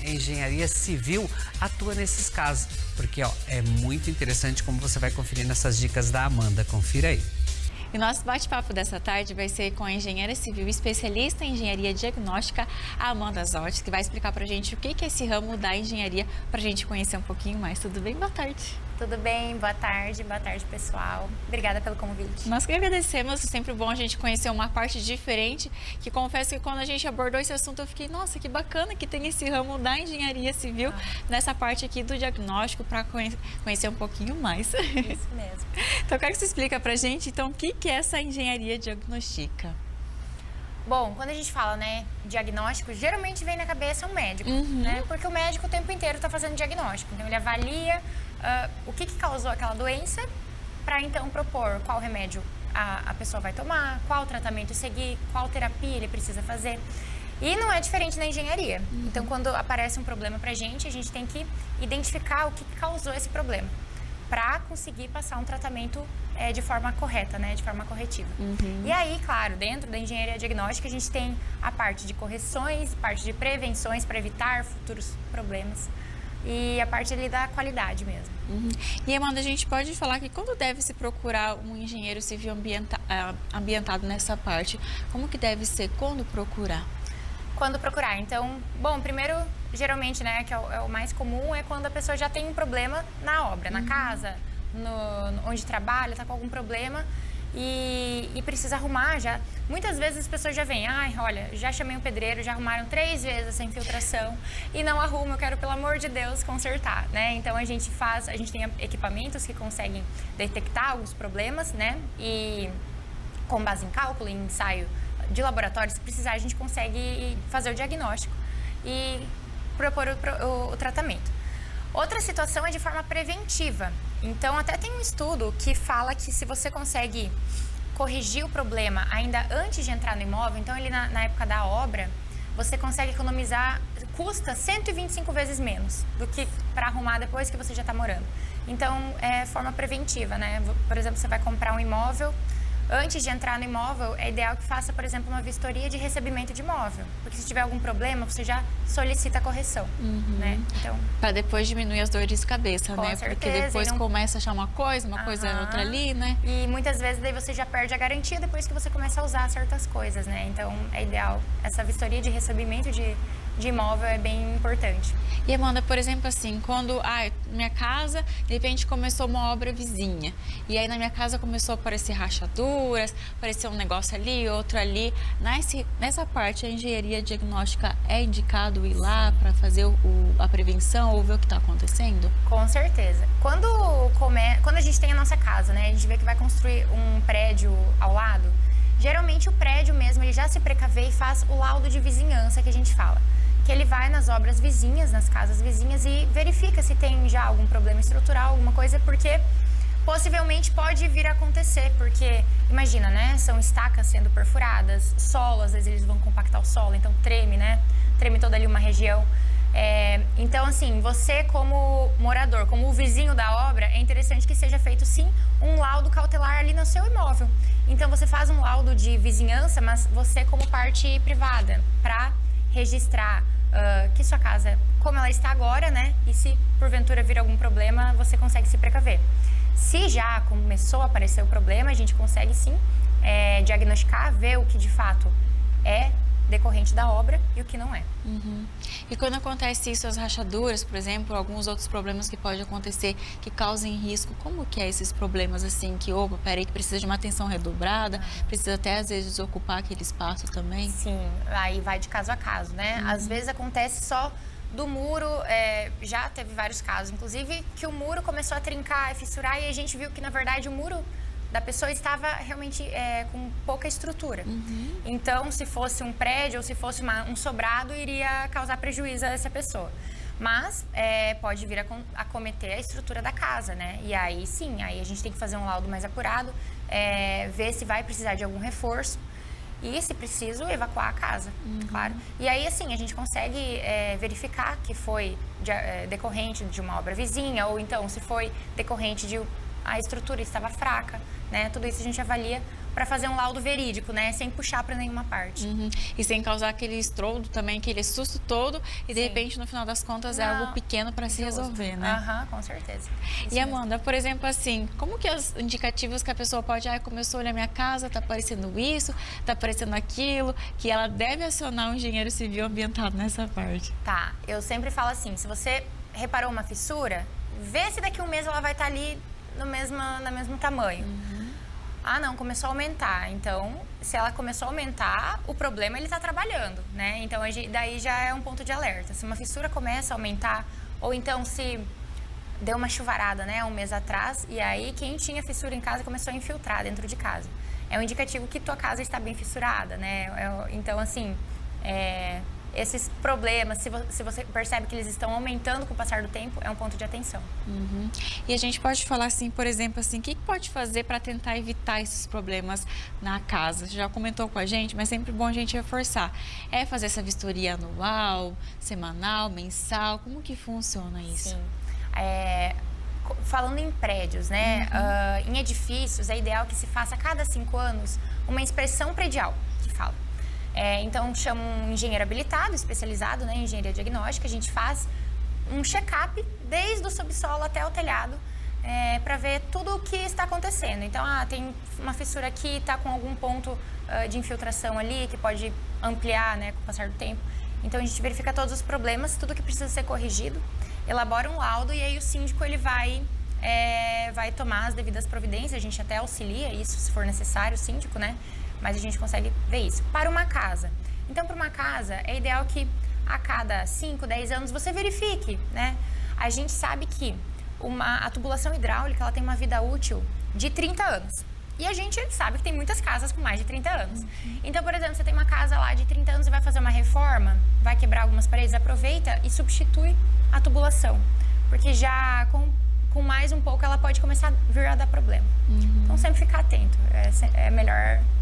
engenharia civil atua nesses casos. Porque, ó, é muito interessante como você vai conferir nessas dicas da Amanda. Confira aí. E o nosso bate-papo dessa tarde vai ser com a engenheira civil especialista em engenharia diagnóstica, a Amanda Zortes, que vai explicar pra gente o que é esse ramo da engenharia, pra gente conhecer um pouquinho mais. Tudo bem? Boa tarde. Tudo bem? Boa tarde pessoal. Obrigada pelo convite. Nós que agradecemos, é sempre bom a gente conhecer uma parte diferente, que confesso que quando a gente abordou esse assunto eu fiquei, nossa, que bacana que tem esse ramo da engenharia civil nessa parte aqui do diagnóstico para conhecer um pouquinho mais. Isso mesmo. Então eu quero que você explica pra gente, então, o que é essa engenharia diagnóstica? Bom, quando a gente fala, né, diagnóstico, geralmente vem na cabeça um médico, né? Porque o médico o tempo inteiro está fazendo diagnóstico. Então ele avalia o que causou aquela doença para então propor qual remédio a pessoa vai tomar, qual tratamento seguir, qual terapia ele precisa fazer. E não é diferente na engenharia. Então quando aparece um problema para a gente tem que identificar o que causou esse problema para conseguir passar um tratamento de forma correta, né, de forma corretiva. E aí, claro, dentro da engenharia diagnóstica, a gente tem a parte de correções, parte de prevenções para evitar futuros problemas e a parte ali da qualidade mesmo. E, Amanda, a gente pode falar que quando deve se procurar um engenheiro civil ambientado nessa parte, como que deve ser? Quando procurar? Quando procurar? Então, bom, primeiro, geralmente, né, que é o mais comum, é quando a pessoa já tem um problema na obra, na casa, onde trabalha, está com algum problema e precisa arrumar já. Muitas vezes as pessoas já vêm, ai, olha, já chamei um pedreiro, já arrumaram 3 vezes essa infiltração e não arruma, eu quero, pelo amor de Deus, consertar, né? Então a gente tem equipamentos que conseguem detectar alguns problemas, né? E com base em cálculo, em ensaio de laboratório, se precisar, a gente consegue fazer o diagnóstico e propor o tratamento. Outra situação é de forma preventiva. Então, até tem um estudo que fala que se você consegue corrigir o problema ainda antes de entrar no imóvel, então ele na época da obra, você consegue economizar, custa 125 vezes menos do que para arrumar depois que você já está morando. Então, é forma preventiva, né? Por exemplo, você vai comprar um imóvel, antes de entrar no imóvel, é ideal que faça, por exemplo, uma vistoria de recebimento de imóvel. Porque se tiver algum problema, você já solicita a correção, né? Então, para depois diminuir as dores de cabeça, né? certeza, porque depois começa a achar uma coisa outra ali, né? E muitas vezes daí você já perde a garantia depois que você começa a usar certas coisas, né? Então, é ideal. Essa vistoria de recebimento de imóvel é bem importante. E, Amanda, por exemplo, assim, quando minha casa, de repente, começou uma obra vizinha. E aí, na minha casa, começou a aparecer rachaduras, apareceu um negócio ali, outro ali. Nessa parte, a engenharia diagnóstica é indicado ir lá para fazer a prevenção ou ver o que está acontecendo? Com certeza. Quando a gente tem a nossa casa, né, a gente vê que vai construir um prédio ao lado, geralmente o prédio mesmo, ele já se precavê e faz o laudo de vizinhança que a gente fala. Que ele vai nas obras vizinhas, nas casas vizinhas e verifica se tem já algum problema estrutural, alguma coisa, porque possivelmente pode vir a acontecer, porque imagina, né, são estacas sendo perfuradas, solo, às vezes eles vão compactar o solo, então treme, né, treme toda ali uma região. Então, assim, você como morador, como o vizinho da obra, é interessante que seja feito, sim, um laudo cautelar ali no seu imóvel. Então, você faz um laudo de vizinhança, mas você como parte privada, para registrar que sua casa, como ela está agora, né? E se porventura vir algum problema, você consegue se precaver. Se já começou a aparecer o problema, a gente consegue sim diagnosticar, ver o que de fato é decorrente da obra e o que não é. E quando acontece isso, as rachaduras, por exemplo, alguns outros problemas que podem acontecer que causem risco, como que é esses problemas assim, que, opa, peraí, que precisa de uma atenção redobrada, precisa até às vezes desocupar aquele espaço também? Sim, aí vai de caso a caso, né? Às vezes acontece só do muro, já teve vários casos, inclusive, que o muro começou a trincar, a fissurar e a gente viu que, na verdade, o muro da pessoa estava realmente com pouca estrutura. Então, se fosse um prédio ou se fosse um sobrado, iria causar prejuízo a essa pessoa. Mas pode vir a acometer a estrutura da casa, né? E aí sim, aí a gente tem que fazer um laudo mais apurado, ver se vai precisar de algum reforço e, se preciso, evacuar a casa, claro. E aí, assim, a gente consegue verificar que foi decorrente de uma obra vizinha ou então se foi decorrente de a estrutura estava fraca, né? Tudo isso a gente avalia para fazer um laudo verídico, né? Sem puxar para nenhuma parte. E sem causar aquele estrondo também, aquele susto todo e de repente no final das contas é algo pequeno para se resolver, né? Com certeza. E Amanda, por exemplo, assim, como que os indicativos que a pessoa pode, começou a olhar minha casa, tá aparecendo isso, tá aparecendo aquilo, que ela deve acionar um engenheiro civil ambientado nessa parte? Tá, eu sempre falo assim, se você reparou uma fissura, vê se daqui a um mês ela vai estar ali no mesmo tamanho. Ah, não, começou a aumentar. Então, se ela começou a aumentar, o problema ele está trabalhando, né? Então, daí já é um ponto de alerta. Se uma fissura começa a aumentar, ou então se deu uma chuvarada, né, um mês atrás, e aí quem tinha fissura em casa começou a infiltrar dentro de casa. É um indicativo que tua casa está bem fissurada, né? Então, assim, esses problemas, se você percebe que eles estão aumentando com o passar do tempo, é um ponto de atenção. E a gente pode falar assim, por exemplo, assim, o que pode fazer para tentar evitar esses problemas na casa? Você já comentou com a gente, mas é sempre bom a gente reforçar. É fazer essa vistoria anual, semanal, mensal? Como que funciona isso? Sim. Falando em prédios, né? Em edifícios, é ideal que se faça a cada 5 anos uma inspeção predial, que fala. Então, chama um engenheiro habilitado, especializado, né, em engenharia diagnóstica. A gente faz um check-up desde o subsolo até o telhado para ver tudo o que está acontecendo. Então, tem uma fissura aqui, está com algum ponto de infiltração ali que pode ampliar, né, com o passar do tempo. Então, a gente verifica todos os problemas, tudo que precisa ser corrigido, elabora um laudo e aí o síndico ele vai tomar as devidas providências. A gente até auxilia isso, se for necessário, o síndico, né? Mas a gente consegue ver isso. Para uma casa. Então, para uma casa, é ideal que a cada 5, 10 anos você verifique, né? A gente sabe que a tubulação hidráulica ela tem uma vida útil de 30 anos. E a gente sabe que tem muitas casas com mais de 30 anos. Então, por exemplo, você tem uma casa lá de 30 anos e vai fazer uma reforma, vai quebrar algumas paredes, aproveita e substitui a tubulação. Porque já com mais um pouco ela pode começar a vir a dar problema. Então, sempre ficar atento.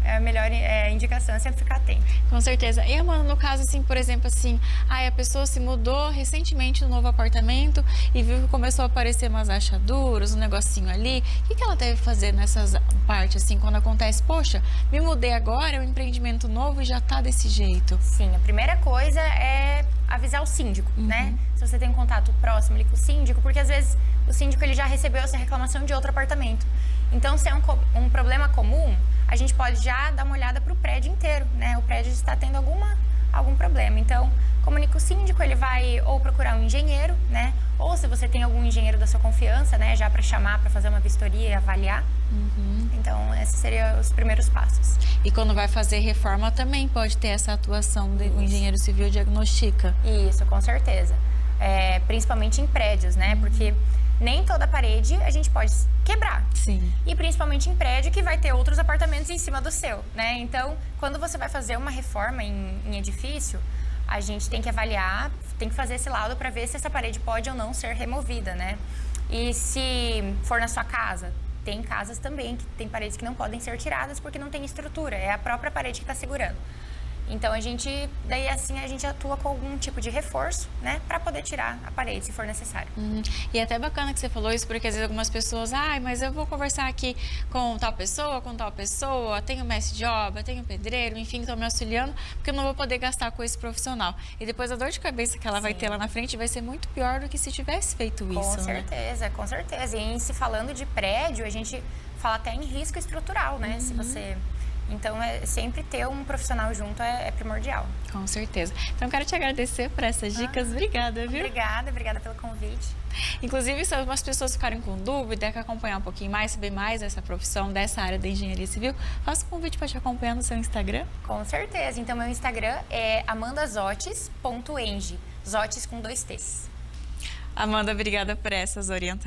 A melhor indicação é sempre ficar atento. Com certeza. E, Amanda, no caso, assim, por exemplo, assim, a pessoa se mudou recentemente no novo apartamento e viu que começou a aparecer umas rachaduras, um negocinho ali. O que ela deve fazer nessas partes, assim, quando acontece? Poxa, me mudei agora, é um empreendimento novo e já tá desse jeito. Sim, a primeira coisa é avisar o síndico, né? Se você tem um contato próximo ali com o síndico, porque às vezes o síndico ele já recebeu essa reclamação de outro apartamento. Então, se é um problema comum, a gente pode já dar uma olhada para o prédio inteiro, né? O prédio está tendo algum problema. Então, comunica o síndico, ele vai ou procurar um engenheiro, né? Ou se você tem algum engenheiro da sua confiança, né? Já para chamar, para fazer uma vistoria e avaliar. Então, esses seriam os primeiros passos. E quando vai fazer reforma também pode ter essa atuação do engenheiro civil diagnostica. Isso, com certeza. Principalmente em prédios, né? Porque nem toda parede a gente pode quebrar. Sim. E principalmente em prédio que vai ter outros apartamentos em cima do seu, né? Então, quando você vai fazer uma reforma em edifício, a gente tem que avaliar, tem que fazer esse laudo para ver se essa parede pode ou não ser removida, né? E se for na sua casa, tem casas também que tem paredes que não podem ser tiradas porque não tem estrutura, é a própria parede que está segurando. Então, daí assim a gente atua com algum tipo de reforço, né, para poder tirar a parede, se for necessário. E é até bacana que você falou isso, porque às vezes algumas pessoas, mas eu vou conversar aqui com tal pessoa, tenho mestre de obra, tenho pedreiro, enfim, estão me auxiliando, porque eu não vou poder gastar com esse profissional. E depois a dor de cabeça que ela vai ter lá na frente vai ser muito pior do que se tivesse feito isso, com certeza, com certeza. E se falando de prédio, a gente fala até em risco estrutural, né, se você... Então, sempre ter um profissional junto é primordial. Com certeza. Então, quero te agradecer por essas dicas. Obrigada, viu? Obrigada pelo convite. Inclusive, se algumas pessoas ficarem com dúvida, quer acompanhar um pouquinho mais, saber mais dessa profissão, dessa área da engenharia civil, faça um convite para te acompanhar no seu Instagram. Com certeza. Então, meu Instagram é amandazotes.eng. Zotes com 2 T's. Amanda, obrigada por essas orientações.